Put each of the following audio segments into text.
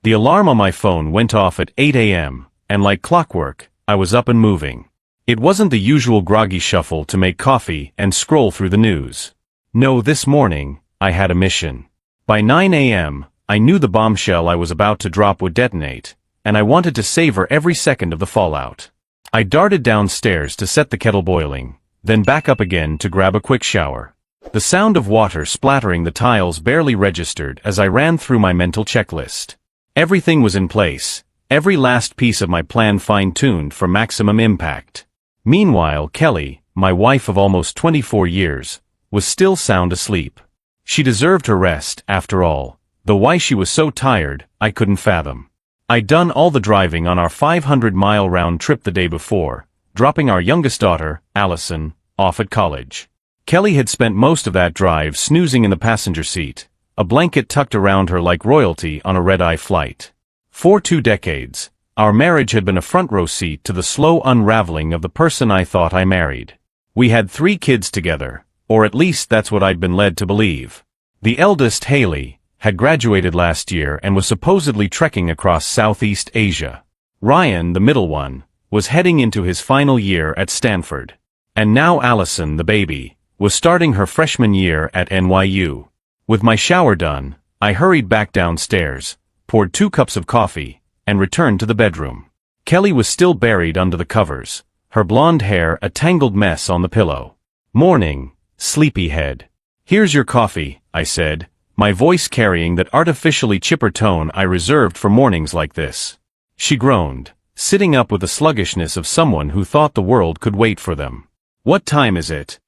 The alarm on my phone went off at 8 a.m., and like clockwork, I was up and moving. It wasn't the usual groggy shuffle to make coffee and scroll through the news. No, this morning, I had a mission. By 9 a.m., I knew the bombshell I was about to drop would detonate, and I wanted to savor every second of the fallout. I darted downstairs to set the kettle boiling, then back up again to grab a quick shower. The sound of water splattering the tiles barely registered as I ran through my mental checklist. Everything was in place, every last piece of my plan fine-tuned for maximum impact. Meanwhile, Kelly, my wife of almost 24 years, was still sound asleep. She deserved her rest, after all, though why she was so tired, I couldn't fathom. I'd done all the driving on our 500-mile round trip the day before, dropping our youngest daughter, Allison, off at college. Kelly had spent most of that drive snoozing in the passenger seat, a blanket tucked around her like royalty on a red-eye flight. For 2 decades, our marriage had been a front-row seat to the slow unraveling of the person I thought I married. We had 3 kids together, or at least that's what I'd been led to believe. The eldest, Haley, had graduated last year and was supposedly trekking across Southeast Asia. Ryan, the middle one, was heading into his final year at Stanford. And now Allison, the baby, was starting her freshman year at NYU. With my shower done, I hurried back downstairs, poured 2 cups of coffee, and returned to the bedroom. Kelly was still buried under the covers, her blonde hair a tangled mess on the pillow. "Morning, sleepyhead. Here's your coffee," I said, my voice carrying that artificially chipper tone I reserved for mornings like this. She groaned, sitting up with the sluggishness of someone who thought the world could wait for them. "What time is it?"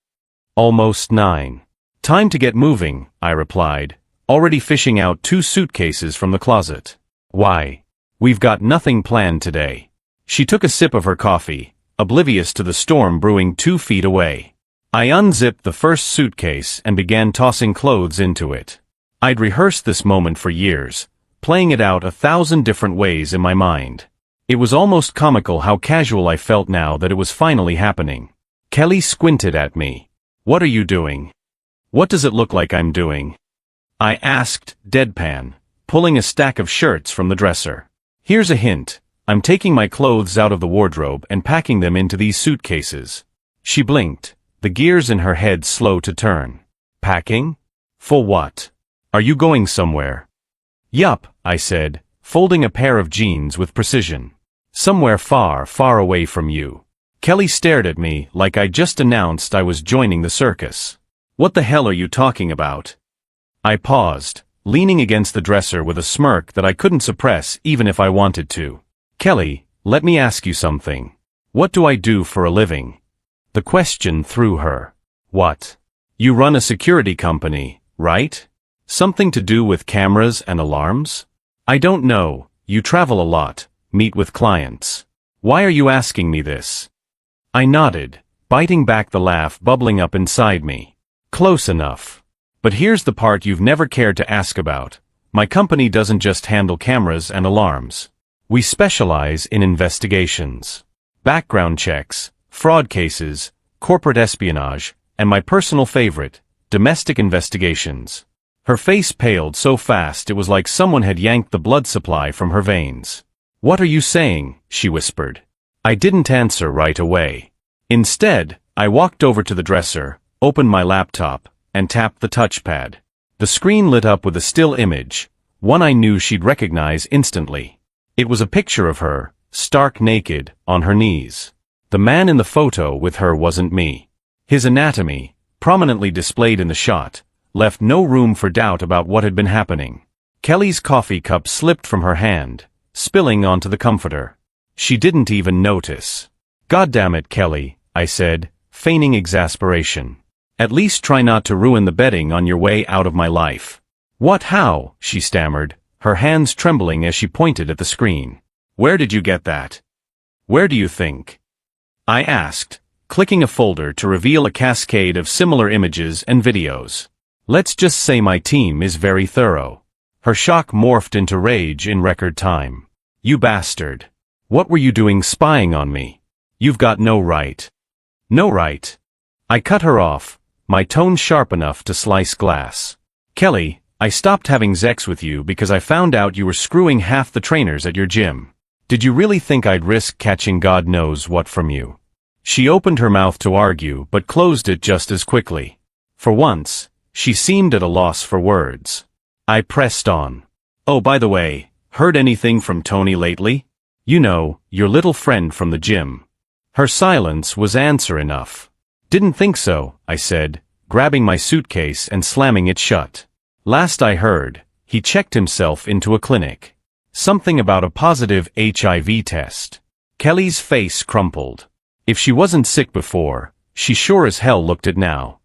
"Almost 9. "Time to get moving," I replied, already fishing out 2 suitcases from the closet. "Why? We've got nothing planned today." She took a sip of her coffee, oblivious to the storm brewing 2 feet away. I unzipped the first suitcase and began tossing clothes into it. I'd rehearsed this moment for years, playing it out 1,000 different ways in my mind. It was almost comical how casual I felt now that it was finally happening. Kelly squinted at me. "What are you doing?" "What does it look like I'm doing?" I asked, deadpan, pulling a stack of shirts from the dresser. "Here's a hint. I'm taking my clothes out of the wardrobe and packing them into these suitcases." She blinked, the gears in her head slow to turn. "Packing? For what? Are you going somewhere?" "Yup," I said, folding a pair of jeans with precision. "Somewhere far, far away from you." Kelly stared at me like I just announced I was joining the circus. "What the hell are you talking about?" I paused, leaning against the dresser with a smirk that I couldn't suppress even if I wanted to. "Kelly, let me ask you something. What do I do for a living?" The question threw her. "What? You run a security company, right? Something to do with cameras and alarms?" "I don't know. You travel a lot, meet with clients. Why are you asking me this?" I nodded, biting back the laugh bubbling up inside me. "Close enough. But here's the part you've never cared to ask about. My company doesn't just handle cameras and alarms. We specialize in investigations. Background checks, fraud cases, corporate espionage, and my personal favorite, domestic investigations." Her face paled so fast it was like someone had yanked the blood supply from her veins. "What are you saying?" she whispered. I didn't answer right away. Instead, I walked over to the dresser, opened my laptop, and tapped the touchpad. The screen lit up with a still image, one I knew she'd recognize instantly. It was a picture of her, stark naked, on her knees. The man in the photo with her wasn't me. His anatomy, prominently displayed in the shot, left no room for doubt about what had been happening. Kelly's coffee cup slipped from her hand, spilling onto the comforter. She didn't even notice. "Goddamn it, Kelly," I said, feigning exasperation. "At least try not to ruin the bedding on your way out of my life." "What, how?" she stammered, her hands trembling as she pointed at the screen. "Where did you get that? Where do you think?" I asked, clicking a folder to reveal a cascade of similar images and videos. "Let's just say my team is very thorough." Her shock morphed into rage in record time. "You bastard. What were you doing spying on me? You've got no right." "No right?" I cut her off, my tone sharp enough to slice glass. "Kelly, I stopped having sex with you because I found out you were screwing half the trainers at your gym. Did you really think I'd risk catching God knows what from you? She opened her mouth to argue but closed it just as quickly. For once, she seemed at a loss for words. I pressed on. Oh, by the way, heard anything from Tony lately? You know, your little friend from the gym. Her silence was answer enough. Didn't think so, I said, grabbing my suitcase and slamming it shut. Last I heard, he checked himself into a clinic. Something about a positive HIV test. Kelly's face crumpled. If she wasn't sick before, she sure as hell looked it now.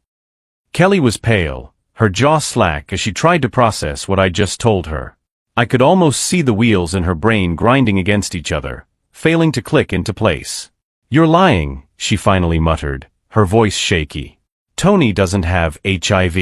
Kelly was pale, her jaw slack as she tried to process what I'd just told her. I could almost see the wheels in her brain grinding against each other, failing to click into place. You're lying, she finally muttered, her voice shaky. Tony doesn't have HIV.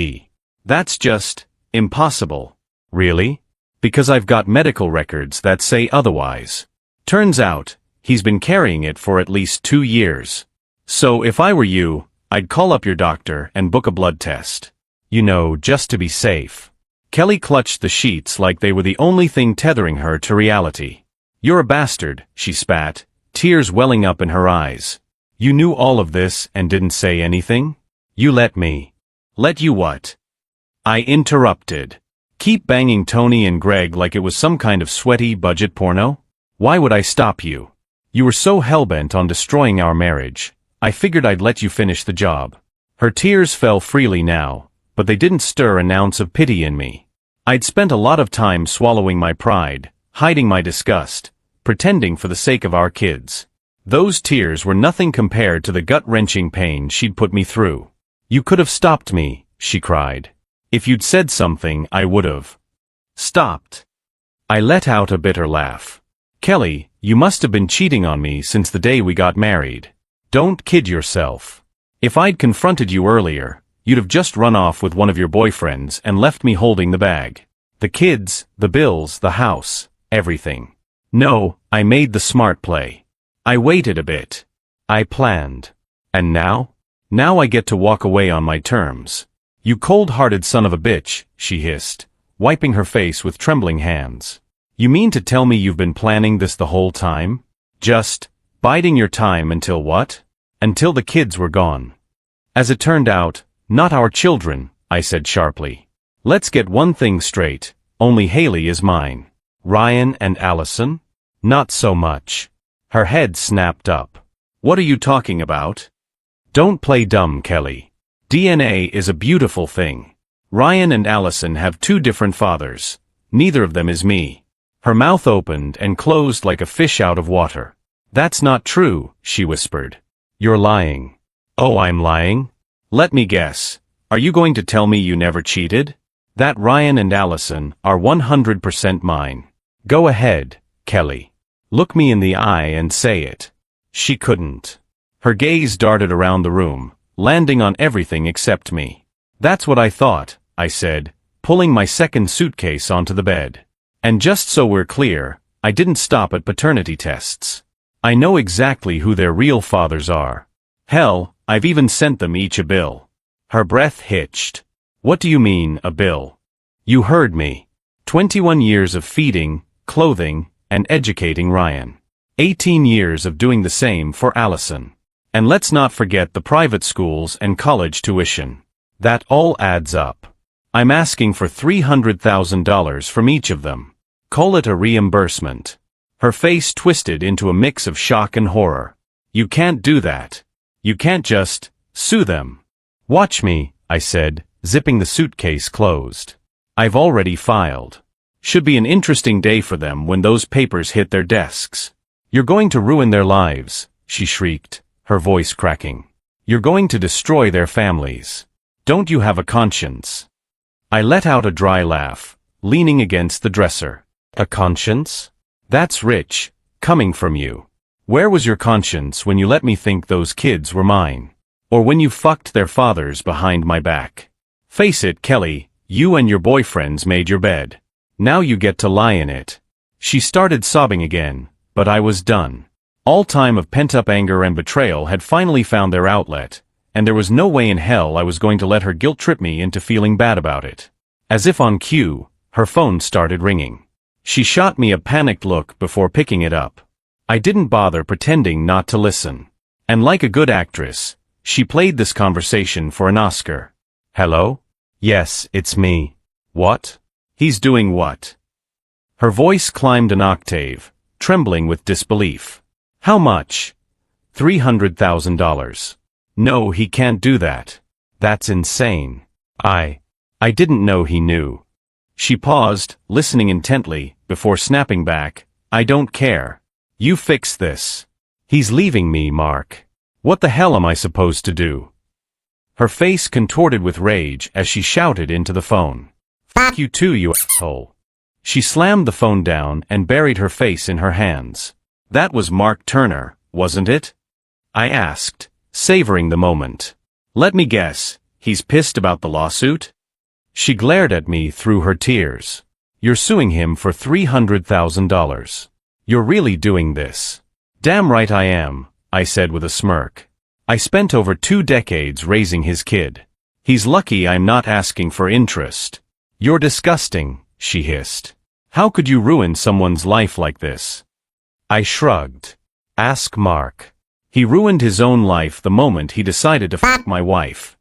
That's just impossible. Really? Because I've got medical records that say otherwise. Turns out, he's been carrying it for at least 2 years. So if I were you, I'd call up your doctor and book a blood test. You know, just to be safe. Kelly clutched the sheets like they were the only thing tethering her to reality. You're a bastard, she spat, tears welling up in her eyes. You knew all of this and didn't say anything? You let me. Let you what? I interrupted. Keep banging Tony and Greg like it was some kind of sweaty budget porno? Why would I stop you? You were so hellbent on destroying our marriage. I figured I'd let you finish the job. Her tears fell freely now, but they didn't stir an ounce of pity in me. I'd spent a lot of time swallowing my pride, hiding my disgust, pretending for the sake of our kids. Those tears were nothing compared to the gut-wrenching pain she'd put me through. You could have stopped me, she cried. If you'd said something, I would've stopped. I let out a bitter laugh. Kelly, you must have been cheating on me since the day we got married. Don't kid yourself. If I'd confronted you earlier, you'd have just run off with one of your boyfriends and left me holding the bag. The kids, the bills, the house, everything. No, I made the smart play. I waited a bit. I planned. And now? Now I get to walk away on my terms. You cold-hearted son of a bitch, she hissed, wiping her face with trembling hands. You mean to tell me you've been planning this the whole time? Just biding your time until what? Until the kids were gone. As it turned out, not our children, I said sharply. Let's get one thing straight, only Haley is mine. Ryan and Allison? Not so much. Her head snapped up. What are you talking about? Don't play dumb, Kelly. DNA is a beautiful thing. Ryan and Allison have 2 different fathers. Neither of them is me. Her mouth opened and closed like a fish out of water. That's not true, she whispered. You're lying. Oh, I'm lying? Let me guess. Are you going to tell me you never cheated? That Ryan and Allison are 100% mine. Go ahead, Kelly. Look me in the eye and say it. She couldn't. Her gaze darted around the room, landing on everything except me. That's what I thought, I said, pulling my second suitcase onto the bed. And just so we're clear, I didn't stop at paternity tests. I know exactly who their real fathers are. Hell, I've even sent them each a bill. Her breath hitched. What do you mean, a bill? You heard me. 21 years of feeding, clothing, and educating Ryan. 18 years of doing the same for Allison. And let's not forget the private schools and college tuition. That all adds up. I'm asking for $300,000 from each of them. Call it a reimbursement. Her face twisted into a mix of shock and horror. You can't do that. You can't just sue them. Watch me, I said, zipping the suitcase closed. I've already filed. Should be an interesting day for them when those papers hit their desks. You're going to ruin their lives, she shrieked, her voice cracking. You're going to destroy their families. Don't you have a conscience? I let out a dry laugh, leaning against the dresser. A conscience? That's rich, coming from you. Where was your conscience when you let me think those kids were mine? Or when you fucked their fathers behind my back? Face it, Kelly, you and your boyfriends made your bed. Now you get to lie in it. She started sobbing again, but I was done. All time of pent-up anger and betrayal had finally found their outlet, and there was no way in hell I was going to let her guilt-trip me into feeling bad about it. As if on cue, her phone started ringing. She shot me a panicked look before picking it up. I didn't bother pretending not to listen. And like a good actress, she played this conversation for an Oscar. Hello? Yes, it's me. What? He's doing what? Her voice climbed an octave, trembling with disbelief. How much? $300,000. No, he can't do that. That's insane. I didn't know he knew. She paused, listening intently, before snapping back. I don't care. You fix this. He's leaving me, Mark. What the hell am I supposed to do? Her face contorted with rage as she shouted into the phone. Fuck you too, you asshole. She slammed the phone down and buried her face in her hands. That was Mark Turner, wasn't it? I asked, savoring the moment. Let me guess, he's pissed about the lawsuit? She glared at me through her tears. You're suing him for $300,000. You're really doing this. Damn right I am, I said with a smirk. I spent over 2 decades raising his kid. He's lucky I'm not asking for interest. You're disgusting, she hissed. How could you ruin someone's life like this? I shrugged. Ask Mark. He ruined his own life the moment he decided to fuck my wife.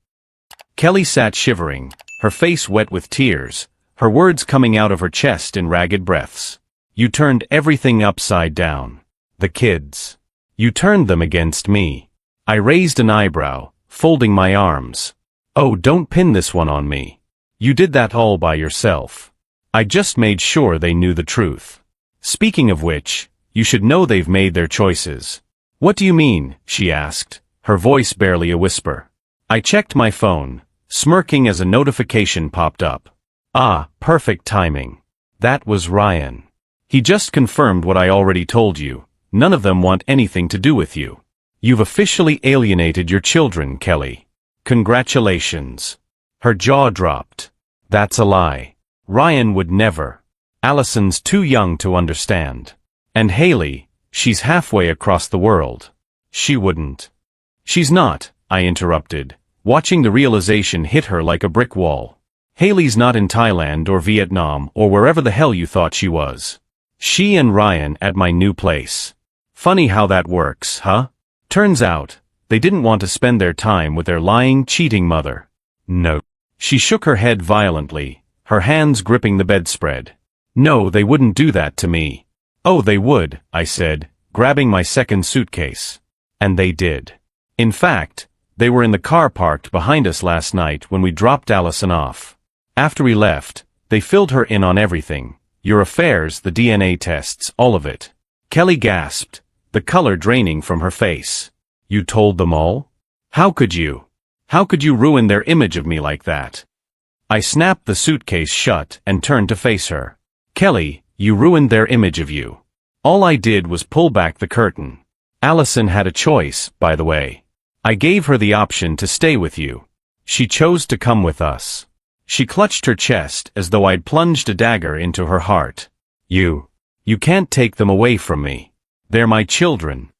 Kelly sat shivering, her face wet with tears, her words coming out of her chest in ragged breaths. You turned everything upside down. The kids. You turned them against me. I raised an eyebrow, folding my arms. Oh, don't pin this one on me. You did that all by yourself. I just made sure they knew the truth. Speaking of which, you should know they've made their choices. What do you mean? She asked, her voice barely a whisper. I checked my phone, smirking as a notification popped up. Ah, perfect timing. That was Ryan. He just confirmed what I already told you. None of them want anything to do with you. You've officially alienated your children, Kelly. Congratulations. Her jaw dropped. That's a lie. Ryan would never. Allison's too young to understand. And Haley, she's halfway across the world. She wouldn't. She's not, I interrupted, watching the realization hit her like a brick wall. Haley's not in Thailand or Vietnam or wherever the hell you thought she was. She and Ryan at my new place. Funny how that works, huh? Turns out, they didn't want to spend their time with their lying, cheating mother. No. She shook her head violently, her hands gripping the bedspread. No, they wouldn't do that to me. Oh, they would, I said, grabbing my second suitcase. And they did. In fact, they were in the car parked behind us last night when we dropped Allison off. After we left, they filled her in on everything. Your affairs, the DNA tests, all of it. Kelly gasped, the color draining from her face. You told them all? How could you? How could you ruin their image of me like that? I snapped the suitcase shut and turned to face her. Kelly, you ruined their image of you. All I did was pull back the curtain. Allison had a choice, by the way. I gave her the option to stay with you. She chose to come with us. She clutched her chest as though I'd plunged a dagger into her heart. You can't take them away from me. They're my children.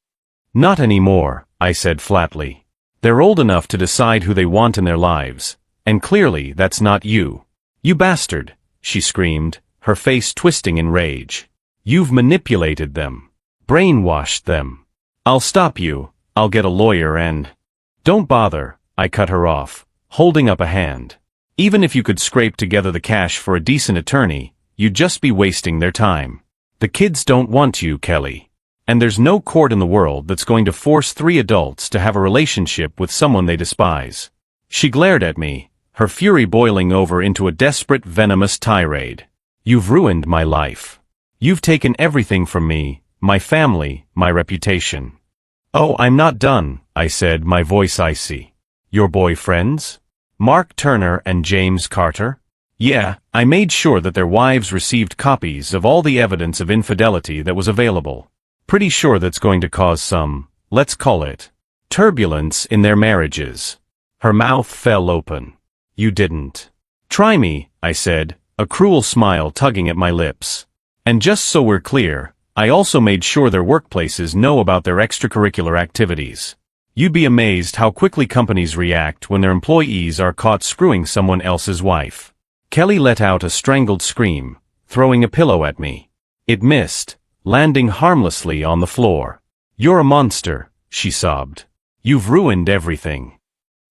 Not anymore, I said flatly. They're old enough to decide who they want in their lives, and clearly that's not you. You bastard, she screamed, her face twisting in rage. You've manipulated them. Brainwashed them. I'll stop you, I'll get a lawyer and... Don't bother, I cut her off, holding up a hand. Even if you could scrape together the cash for a decent attorney, you'd just be wasting their time. The kids don't want you, Kelly. And there's no court in the world that's going to force 3 adults to have a relationship with someone they despise. She glared at me, her fury boiling over into a desperate, venomous tirade. You've ruined my life. You've taken everything from me, my family, my reputation. Oh, I'm not done, I said, my voice icy. Your boyfriends? Mark Turner and James Carter? Yeah, I made sure that their wives received copies of all the evidence of infidelity that was available. Pretty sure that's going to cause some, let's call it, turbulence in their marriages. Her mouth fell open. You didn't. Try me, I said, a cruel smile tugging at my lips. And just so we're clear, I also made sure their workplaces know about their extracurricular activities. You'd be amazed how quickly companies react when their employees are caught screwing someone else's wife. Kelly let out a strangled scream, throwing a pillow at me. It missed, landing harmlessly on the floor. "You're a monster," she sobbed. "You've ruined everything."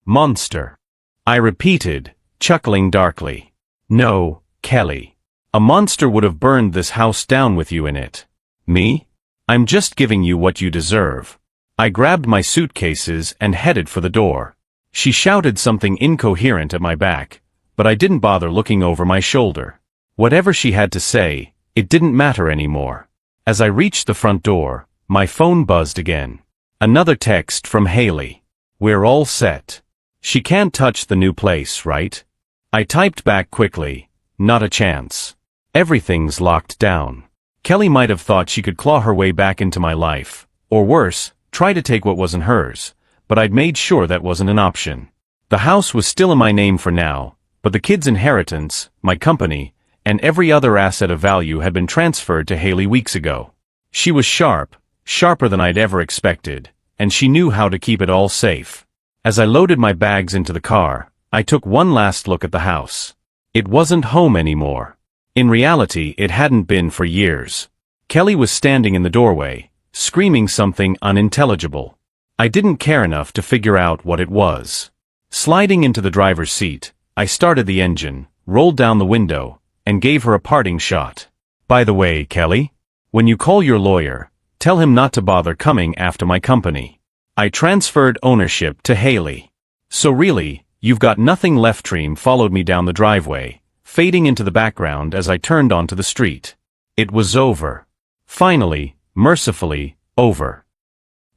"Monster," I repeated, chuckling darkly. "No, Kelly. A monster would have burned this house down with you in it." "Me? I'm just giving you what you deserve." I grabbed my suitcases and headed for the door. She shouted something incoherent at my back, but I didn't bother looking over my shoulder. Whatever she had to say, it didn't matter anymore. As I reached the front door, my phone buzzed again. Another text from Haley. "We're all set. She can't touch the new place, right?" I typed back quickly. "Not a chance. Everything's locked down." Kelly might have thought she could claw her way back into my life, or worse, try to take what wasn't hers, but I'd made sure that wasn't an option. The house was still in my name for now, but the kids' inheritance, my company, and every other asset of value had been transferred to Haley weeks ago. She was sharp, sharper than I'd ever expected, and she knew how to keep it all safe. As I loaded my bags into the car, I took one last look at the house. It wasn't home anymore. In reality, it hadn't been for years. Kelly was standing in the doorway, screaming something unintelligible. I didn't care enough to figure out what it was. Sliding into the driver's seat, I started the engine, rolled down the window, and gave her a parting shot. "By the way, Kelly, when you call your lawyer, tell him not to bother coming after my company. I transferred ownership to Haley." "So really, you've got nothing left." Dream followed me down the driveway, fading into the background as I turned onto the street. It was over. Finally, mercifully, over.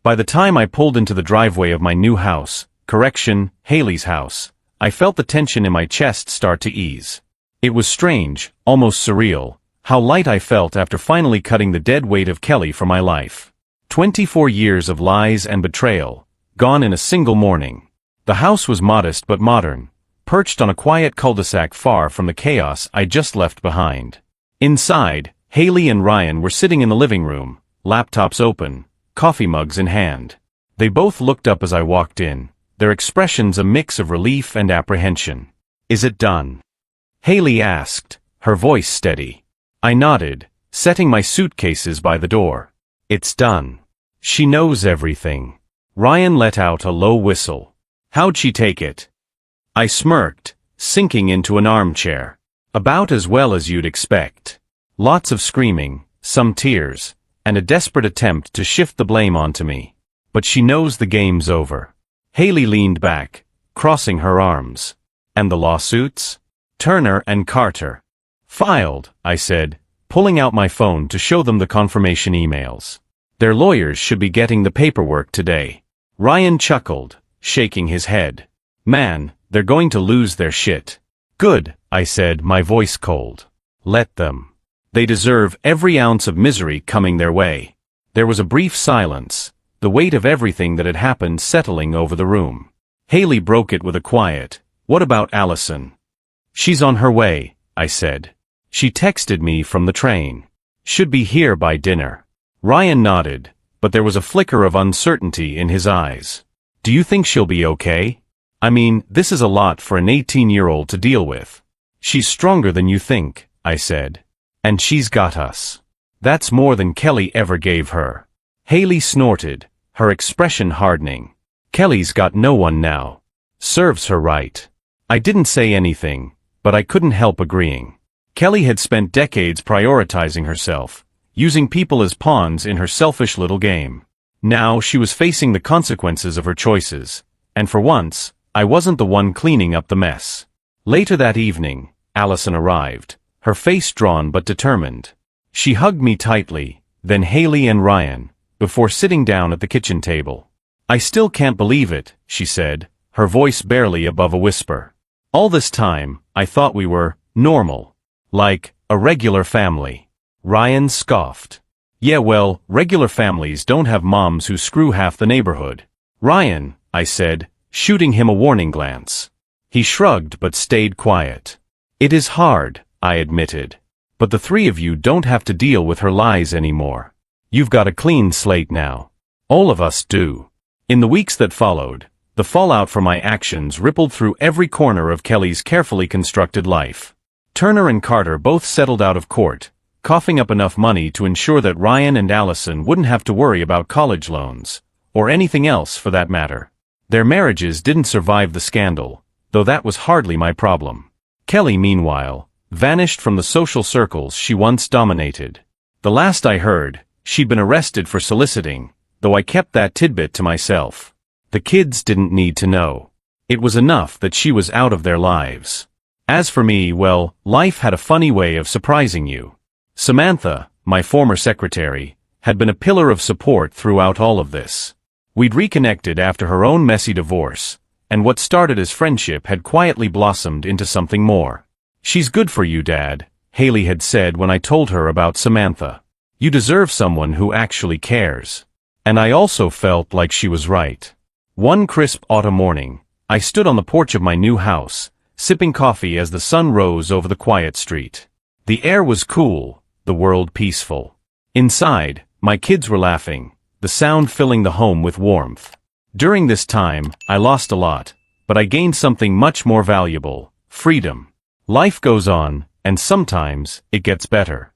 By the time I pulled into the driveway of my new house, Haley's house, I felt the tension in my chest start to ease. It was strange, almost surreal, how light I felt after finally cutting the dead weight of Kelly from my life. 24 years of lies and betrayal, gone in a single morning. The house was modest but modern, perched on a quiet cul-de-sac far from the chaos I just left behind. Inside, Haley and Ryan were sitting in the living room, laptops open, coffee mugs in hand. They both looked up as I walked in, their expressions a mix of relief and apprehension. "Is it done?" Haley asked, her voice steady. I nodded, setting my suitcases by the door. "It's done. She knows everything." Ryan let out a low whistle. "How'd she take it?" I smirked, sinking into an armchair. "About as well as you'd expect. Lots of screaming, some tears, and a desperate attempt to shift the blame onto me. But she knows the game's over." Haley leaned back, crossing her arms. "And the lawsuits?" "Turner and Carter." "Filed," I said, pulling out my phone to show them the confirmation emails. "Their lawyers should be getting the paperwork today." Ryan chuckled, shaking his head. "Man, they're going to lose their shit." "Good," I said, my voice cold. "Let them. They deserve every ounce of misery coming their way." There was a brief silence, the weight of everything that had happened settling over the room. Haley broke it with a quiet, "What about Allison?" "She's on her way," I said. "She texted me from the train. Should be here by dinner." Ryan nodded, but there was a flicker of uncertainty in his eyes. "Do you think she'll be okay? I mean, this is a lot for an 18-year-old to deal with." "She's stronger than you think," I said. "And she's got us. That's more than Kelly ever gave her." Haley snorted, her expression hardening. "Kelly's got no one now. Serves her right." I didn't say anything, but I couldn't help agreeing. Kelly had spent decades prioritizing herself, using people as pawns in her selfish little game. Now she was facing the consequences of her choices, and for once, I wasn't the one cleaning up the mess. Later that evening, Allison arrived, her face drawn but determined. She hugged me tightly, then Haley and Ryan, before sitting down at the kitchen table. "I still can't believe it," she said, her voice barely above a whisper. "All this time, I thought we were normal. Like a regular family." Ryan scoffed. "Yeah, well, regular families don't have moms who screw half the neighborhood." "Ryan," I said, shooting him a warning glance. He shrugged but stayed quiet. "It is hard," I admitted. "But the three of you don't have to deal with her lies anymore. You've got a clean slate now. All of us do." In the weeks that followed, the fallout from my actions rippled through every corner of Kelly's carefully constructed life. Turner and Carter both settled out of court, coughing up enough money to ensure that Ryan and Allison wouldn't have to worry about college loans, or anything else for that matter. Their marriages didn't survive the scandal, though that was hardly my problem. Kelly, meanwhile, vanished from the social circles she once dominated. The last I heard, she'd been arrested for soliciting, though I kept that tidbit to myself. The kids didn't need to know. It was enough that she was out of their lives. As for me, well, life had a funny way of surprising you. Samantha, my former secretary, had been a pillar of support throughout all of this. We'd reconnected after her own messy divorce, and what started as friendship had quietly blossomed into something more. "She's good for you, Dad," Haley had said when I told her about Samantha. "You deserve someone who actually cares." And I also felt like she was right. One crisp autumn morning, I stood on the porch of my new house, sipping coffee as the sun rose over the quiet street. The air was cool, the world peaceful. Inside, my kids were laughing, the sound filling the home with warmth. During this time, I lost a lot, but I gained something much more valuable: freedom. Life goes on, and sometimes it gets better.